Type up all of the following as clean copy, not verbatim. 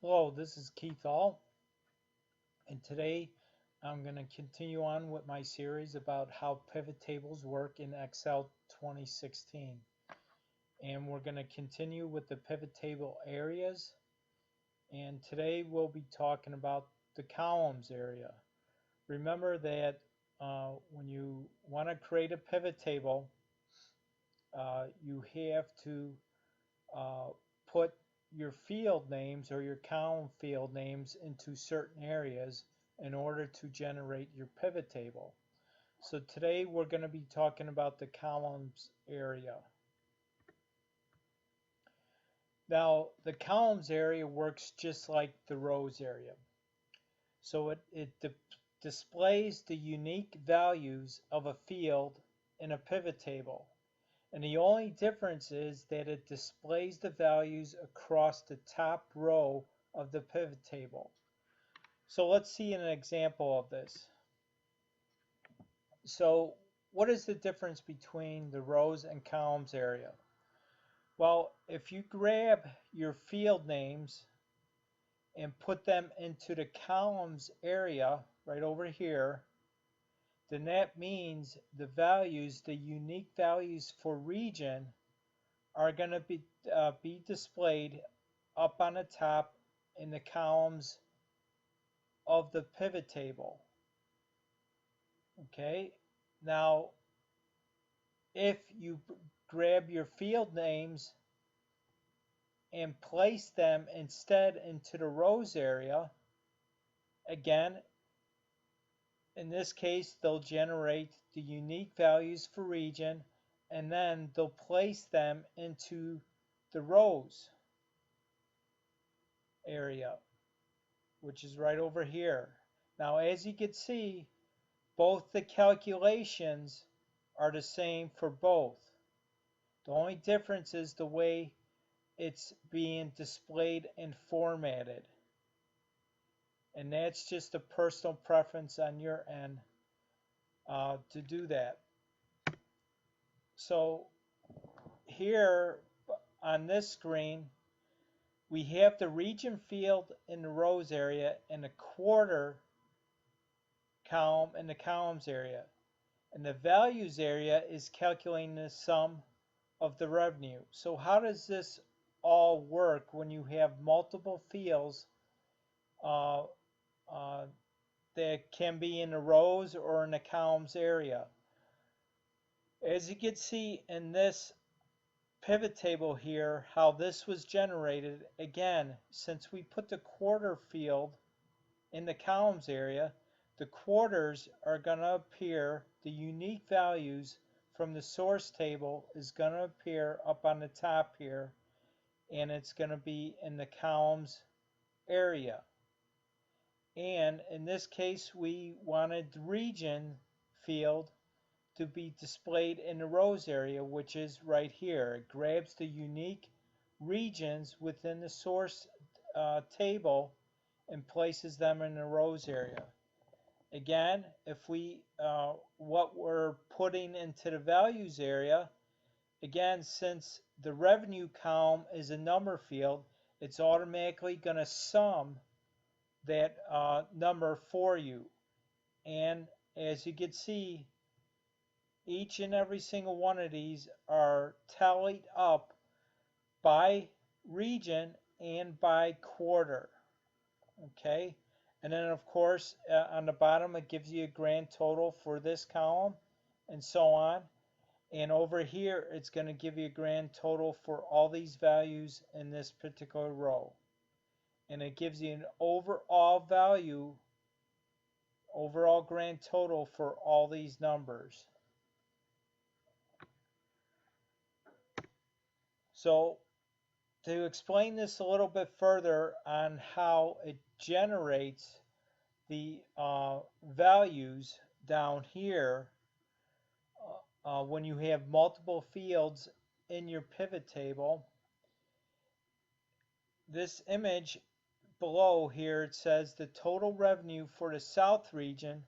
Hello, this is Keith All, and today I'm going to continue on with my series about how pivot tables work in Excel 2016. And we're going to continue with the pivot table areas, and today we'll be talking about the columns area. Remember that when you want to create a pivot table, you have to put your field names or your column field names into certain areas in order to generate your pivot table. So today we're going to be talking about the columns area. Now the columns area works just like the rows area. So it displays the unique values of a field in a pivot table. And the only difference is that it displays the values across the top row of the pivot table. So let's see an example of this. So what is the difference between the rows and columns area? Well, if you grab your field names and put them into the columns area right over here, then that means the values, the unique values for region, are going to be displayed up on the top in the columns of the pivot table. Okay, now if you grab your field names and place them instead into the rows area, again, in this case, they'll generate the unique values for region, and then they'll place them into the rows area, which is right over here. Now, as you can see, both the calculations are the same for both. The only difference is the way it's being displayed and formatted. And that's just a personal preference on your end to do that. So here on this screen, we have the region field in the rows area and the quarter column in the columns area. And the values area is calculating the sum of the revenue. So how does this all work when you have multiple fields that can be in the rows or in the columns area? As you can see in this pivot table here, how this was generated, again, since we put the quarter field in the columns area, the quarters are going to appear, the unique values from the source table is going to appear up on the top here, and it's going to be in the columns area. And in this case, we wanted the region field to be displayed in the rows area, which is right here. It grabs the unique regions within the source table and places them in the rows area. Again, if we what we're putting into the values area, again, since the revenue column is a number field, it's automatically going to sum that number for you. And as you can see, each and every single one of these are tallied up by region and by quarter. Okay, and then of course on the bottom it gives you a grand total for this column and so on. And over here it's going to give you a grand total for all these values in this particular row. And it gives you an overall value, overall grand total for all these numbers. So to explain this a little bit further on how it generates the values down here when you have multiple fields in your pivot table, this image below here, it says the total revenue for the South region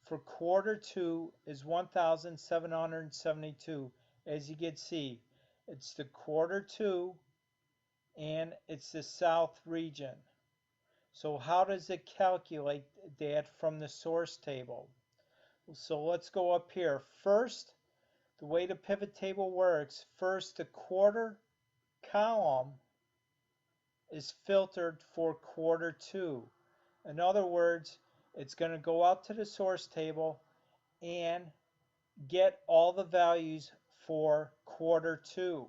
for quarter 2 is 1,772. As you can see, it's the quarter 2 and it's the South region. So how does it calculate that from the source table? So let's go up here. First, the way the pivot table works, first the quarter column is filtered for quarter 2. In other words, it's going to go out to the source table and get all the values for quarter 2.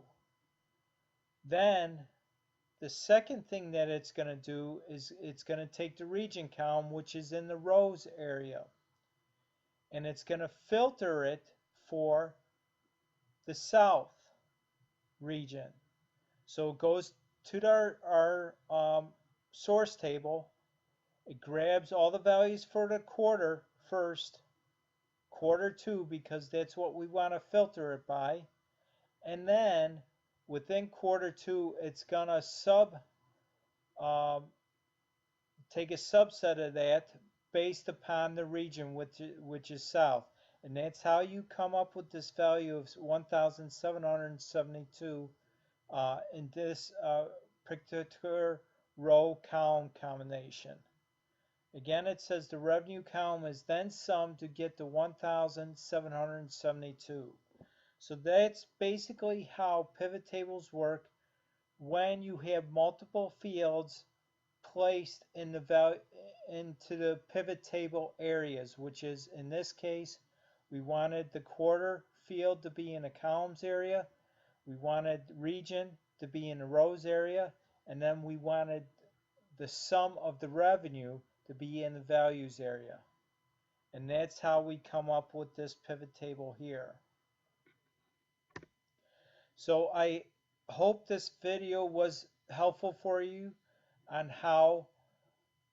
Then the second thing that it's going to do is it's going to take the region column, which is in the rows area, and it's going to filter it for the south region. So it goes to our source table. It grabs all the values for the quarter first, quarter 2, because that's what we want to filter it by. And then within quarter 2, it's going to um, take a subset of that based upon the region, which is south. And that's how you come up with this value of 1,772 in this particular row column combination. Again, it says the revenue column is then summed to get the 1,772. So that's basically how pivot tables work when you have multiple fields placed in into the pivot table areas, which is in this case, we wanted the quarter field to be in the columns area, we wanted region to be in the rows area, and then we wanted the sum of the revenue to be in the values area. And that's how we come up with this pivot table here. So I hope this video was helpful for you on how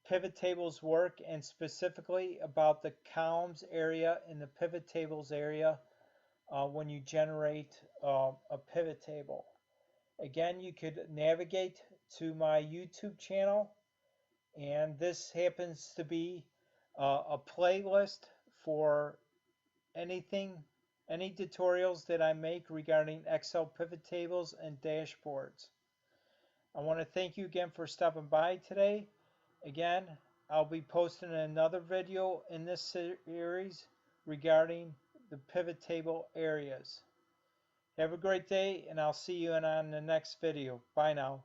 pivot tables work, and specifically about the columns area in the pivot tables area when you generate a pivot table. Again, you could navigate to my YouTube channel, and this happens to be a playlist for any tutorials that I make regarding Excel pivot tables and dashboards. I want to thank you again for stopping by today. Again, I'll be posting another video in this series regarding the pivot table areas. Have a great day, and I'll see you on the next video. Bye now.